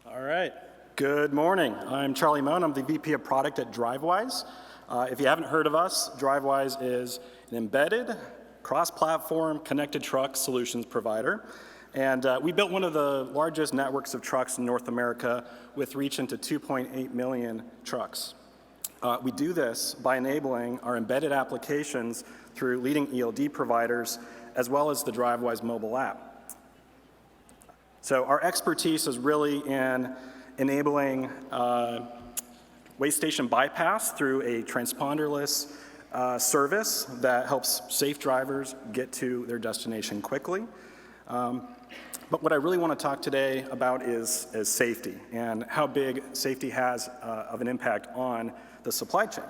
All right. Good morning. I'm Charlie Mohn. I'm the VP of Product at Drivewyze. If you haven't heard of us, Drivewyze is an embedded, cross-platform, connected truck solutions provider. And we built one of the largest networks of trucks in North America with reach into 2.8 million trucks. We do this by enabling our embedded applications through leading ELD providers, as well as the Drivewyze mobile app. So our expertise is really in enabling waste station bypass through a transponderless service that helps safe drivers get to their destination quickly. But what I really want to talk today about is safety and how big safety has of an impact on the supply chain.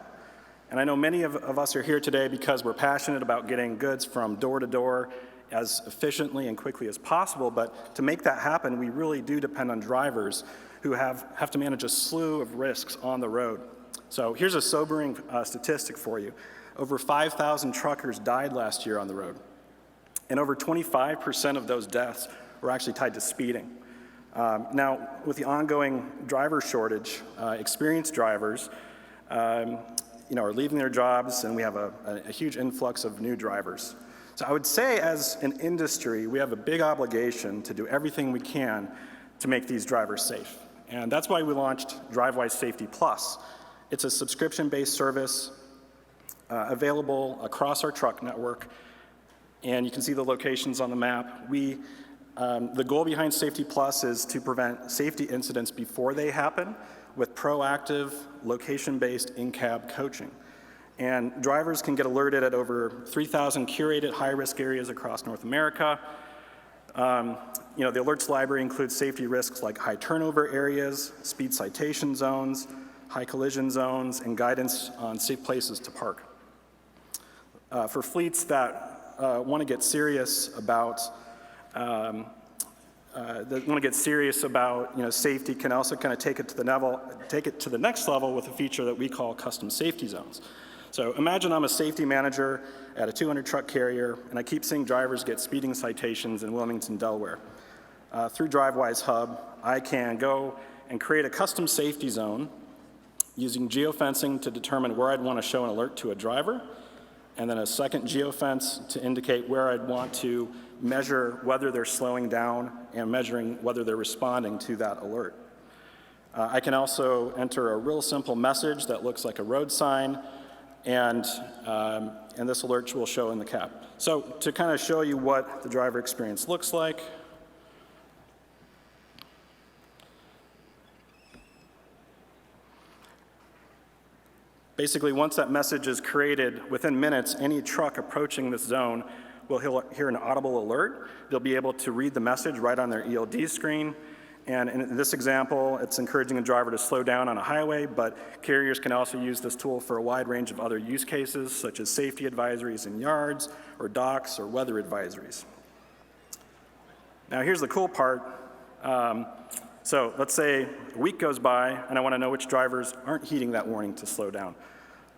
And I know many of us are here today because we're passionate about getting goods from door to door as efficiently and quickly as possible, but to make that happen, we really do depend on drivers who have to manage a slew of risks on the road. So here's a sobering statistic for you. Over 5,000 truckers died last year on the road, and over 25% of those deaths were actually tied to speeding. Now, with the ongoing driver shortage, experienced drivers are leaving their jobs, and we have a huge influx of new drivers. So I would say as an industry, we have a big obligation to do everything we can to make these drivers safe. And that's why we launched Drivewyze Safety Plus. It's a subscription-based service available across our truck network. And you can see the locations on the map. The goal behind Safety Plus is to prevent safety incidents before they happen with proactive, location-based in-cab coaching. And drivers can get alerted at over 3,000 curated high-risk areas across North America. The alerts library includes safety risks like high turnover areas, speed citation zones, high collision zones, and guidance on safe places to park. For fleets that want to get serious about safety, can also kind of take it to the next level with a feature that we call custom safety zones. So imagine I'm a safety manager at a 200 truck carrier, and I keep seeing drivers get speeding citations in Wilmington, Delaware. Through Drivewyze Hub, I can go and create a custom safety zone using geofencing to determine where I'd want to show an alert to a driver, and then a second geofence to indicate where I'd want to measure whether they're slowing down and measuring whether they're responding to that alert. I can also enter a real simple message that looks like a road sign, and this alert will show in the cab. So to kind of show you what the driver experience looks like, basically once that message is created, within minutes, any truck approaching this zone will hear an audible alert. They'll be able to read the message right on their ELD screen. And in this example, it's encouraging a driver to slow down on a highway, but carriers can also use this tool for a wide range of other use cases, such as safety advisories in yards, or docks, or weather advisories. Now here's the cool part. So let's say a week goes by, and I want to know which drivers aren't heeding that warning to slow down.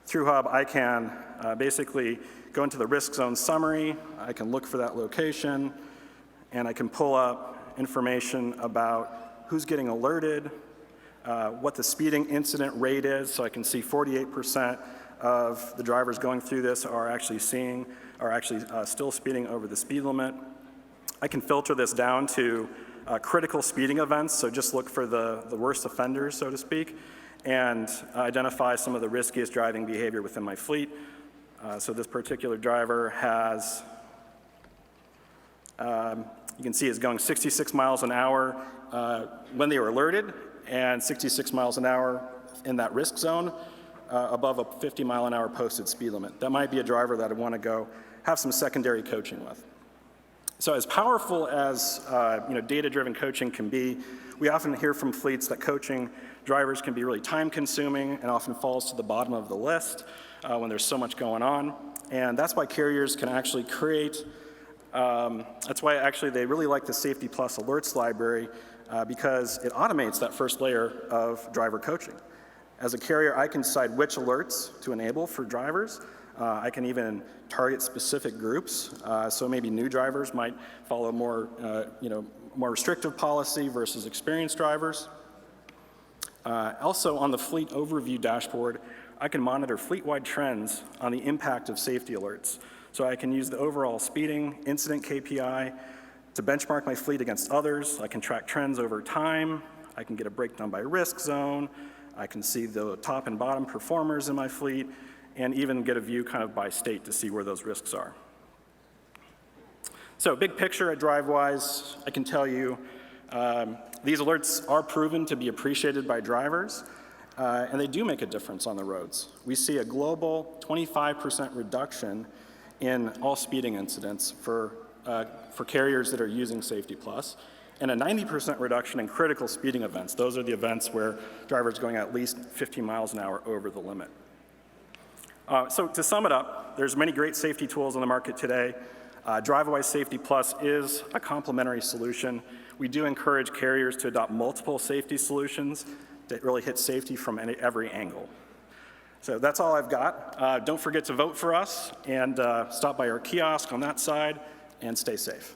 Through Hub, I can basically go into the risk zone summary, I can look for that location, and I can pull up information about who's getting alerted, what the speeding incident rate is, so I can see 48% of the drivers going through this are actually still speeding over the speed limit. I can filter this down to critical speeding events, so just look for the worst offenders, so to speak, and identify some of the riskiest driving behavior within my fleet. So this particular driver has you can see is going 66 miles an hour when they were alerted, and 66 miles an hour in that risk zone above a 50-mile-an-hour posted speed limit. That might be a driver that I want to go have some secondary coaching with. So as powerful as data-driven coaching can be, we often hear from fleets that coaching drivers can be really time-consuming and often falls to the bottom of the list when there's so much going on. And that's why carriers can actually create that's why actually they really like the Safety Plus alerts library because it automates that first layer of driver coaching. As a carrier, I can decide which alerts to enable for drivers. I can even target specific groups. So maybe new drivers might follow more restrictive policy versus experienced drivers. Also on the fleet overview dashboard, I can monitor fleet-wide trends on the impact of safety alerts. So I can use the overall speeding incident KPI to benchmark my fleet against others. I can track trends over time. I can get a breakdown by risk zone. I can see the top and bottom performers in my fleet, and even get a view kind of by state to see where those risks are. So big picture at Drivewyze, I can tell you these alerts are proven to be appreciated by drivers, and they do make a difference on the roads. We see a global 25% reduction in all speeding incidents for carriers that are using Safety Plus, and a 90% reduction in critical speeding events. Those are the events where drivers are going at least 50 miles an hour over the limit. So to sum it up, there's many great safety tools on the market today. Drivewyze Safety Plus is a complementary solution. We do encourage carriers to adopt multiple safety solutions that really hit safety from every angle. So that's all I've got. Don't forget to vote for us, and stop by our kiosk on that side, and stay safe.